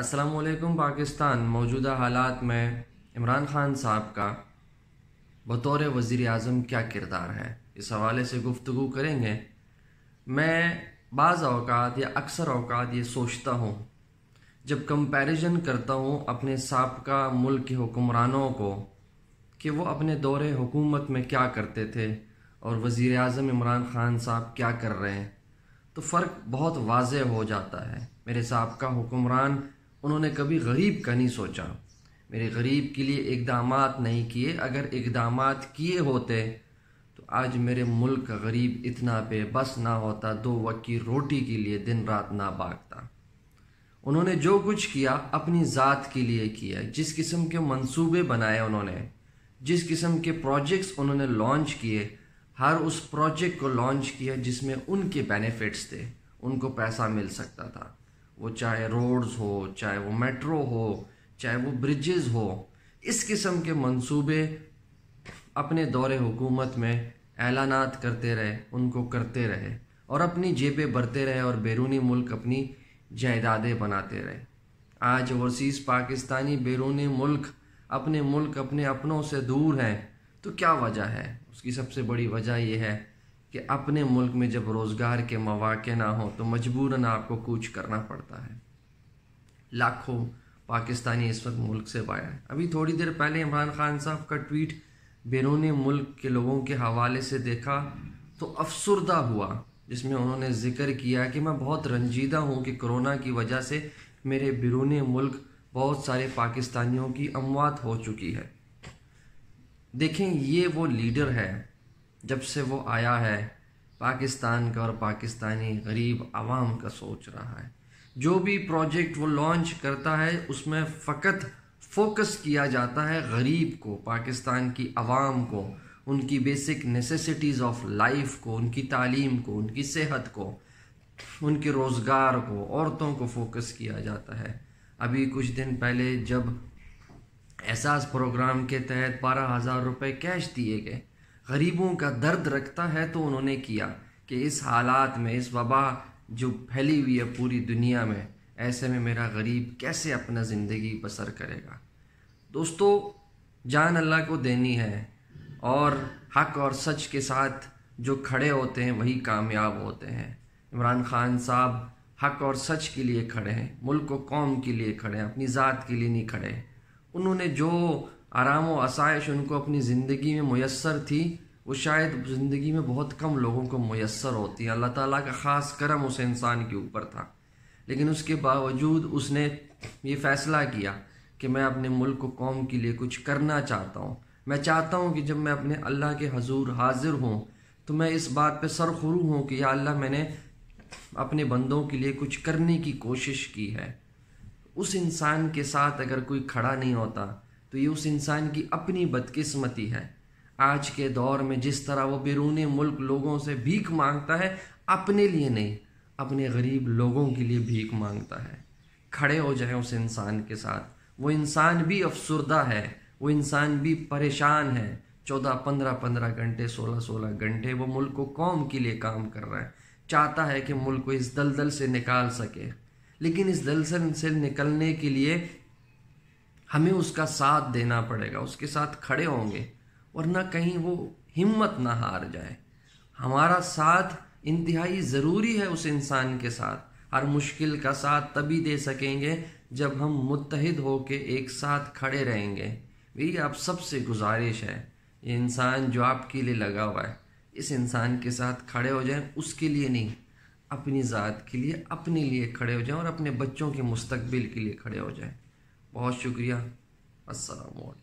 अस्सलाम वालेकुम पाकिस्तान। मौजूदा हालात में इमरान खान साहब का बतौर वज़ीर आज़म क्या किरदार है, इस हवाले से गुफ्तगू करेंगे। मैं बाज़ औक़ात या अक्सर औक़ात ये सोचता हूँ, जब कंपैरिजन करता हूँ अपने साबका मुल्क के हुक्मरानों को कि वो अपने दौरे हुकूमत में क्या करते थे और वज़ीर आज़म इमरान खान साहब क्या कर रहे हैं, तो फ़र्क बहुत वाज़ेह हो जाता है। मेरे साबका हुक्मरान, उन्होंने कभी गरीब का नहीं सोचा, मेरे गरीब के लिए इक़दामात नहीं किए। अगर इक़दामात किए होते तो आज मेरे मुल्क का गरीब इतना बेबस ना होता, दो वक्त की रोटी के लिए दिन रात ना भागता। उन्होंने जो कुछ किया अपनी ज़ात के लिए किया। जिस किस्म के मंसूबे बनाए उन्होंने, जिस किस्म के प्रोजेक्ट्स उन्होंने लॉन्च किए, हर उस प्रोजेक्ट को लॉन्च किया जिसमें उनके बेनिफिट्स थे, उनको पैसा मिल सकता था। वो चाहे रोड्स हो, चाहे वो मेट्रो हो, चाहे वो ब्रिजेस हो, इस किस्म के मंसूबे अपने दौरे हुकूमत में ऐलानात करते रहे, उनको करते रहे और अपनी जेबें भरते रहे और बैरूनी मुल्क अपनी जायदादें बनाते रहे। आज ओवरसीज़ पाकिस्तानी बैरूनी मुल्क अपने अपनों से दूर हैं, तो क्या वजह है? उसकी सबसे बड़ी वजह यह है कि अपने मुल्क में जब रोज़गार के मौक़े ना हो तो मजबूरन आपको कूच करना पड़ता है। लाखों पाकिस्तानी इस वक्त मुल्क से बाहर हैं। अभी थोड़ी देर पहले इमरान खान साहब का ट्वीट बैरूनी मुल्क के लोगों के हवाले से देखा तो अफसुर्दा हुआ, जिसमें उन्होंने ज़िक्र किया कि मैं बहुत रंजीदा हूँ कि कोरोना की वजह से मेरे बैरूनी मुल्क बहुत सारे पाकिस्तानियों की अमवात हो चुकी है। देखें, ये वो लीडर है, जब से वो आया है पाकिस्तान का और पाकिस्तानी गरीब आवाम का सोच रहा है। जो भी प्रोजेक्ट वो लॉन्च करता है उसमें फ़कत फोकस किया जाता है गरीब को, पाकिस्तान की आवाम को, उनकी बेसिक नेसेसिटीज़ ऑफ लाइफ को, उनकी तालीम को, उनकी सेहत को, उनके रोज़गार को, औरतों को फोकस किया जाता है। अभी कुछ दिन पहले जब एहसास प्रोग्राम के तहत 12,000 रुपये कैश दिए गए, गरीबों का दर्द रखता है तो उन्होंने किया कि इस हालात में, इस वबा जो फैली हुई है पूरी दुनिया में, ऐसे में मेरा गरीब कैसे अपना ज़िंदगी बसर करेगा। दोस्तों, जान अल्लाह को देनी है और हक और सच के साथ जो खड़े होते हैं वही कामयाब होते हैं। इमरान खान साहब हक और सच के लिए खड़े हैं, मुल्क व कौम के लिए खड़े हैं, अपनी ज़ात के लिए नहीं खड़े। उन्होंने जो आराम व आसाइश उनको अपनी ज़िंदगी में मुयस्सर थी, वो शायद ज़िंदगी में बहुत कम लोगों को मुयस्सर होती है। अल्लाह ताला का ख़ास करम उस इंसान के ऊपर था, लेकिन उसके बावजूद उसने ये फ़ैसला किया कि मैं अपने मुल्क व कौम के लिए कुछ करना चाहता हूँ। मैं चाहता हूँ कि जब मैं अपने अल्लाह के हजूर हाजिर हूँ तो मैं इस बात पे सरखुरू हूँ कि या अल्लाह, मैंने अपने बंदों के लिए कुछ करने की कोशिश की है। उस इंसान के साथ अगर कोई खड़ा नहीं होता तो ये उस इंसान की अपनी बदकिस्मती है। आज के दौर में जिस तरह वो बैरूनी मुल्क लोगों से भीख मांगता है, अपने लिए नहीं, अपने गरीब लोगों के लिए भीख मांगता है। खड़े हो जाए उस इंसान के साथ। वो इंसान भी अफसुर्दा है, वो इंसान भी परेशान है। 14-15 घंटे, 16-16 घंटे वो मुल्क को कौम के लिए काम कर रहा है, चाहता है कि मुल्क को इस दलदल से निकाल सके। लेकिन इस दलदल से निकलने के लिए हमें उसका साथ देना पड़ेगा, उसके साथ खड़े होंगे, वरना कहीं वो हिम्मत ना हार जाए। हमारा साथ इंतहाई ज़रूरी है उस इंसान के साथ। हर मुश्किल का साथ तभी दे सकेंगे जब हम मुत्तहिद होके एक साथ खड़े रहेंगे। मेरी आप सबसे गुजारिश है, ये इंसान जो आपके लिए लगा हुआ है, इस इंसान के साथ खड़े हो जाएं। उसके लिए नहीं, अपनी ज़ात के लिए, अपने लिए खड़े हो जाएं और अपने बच्चों के मुस्तकबिल के लिए खड़े हो जाएं। बहुत शुक्रिया। अस्सलाम वालेकुम।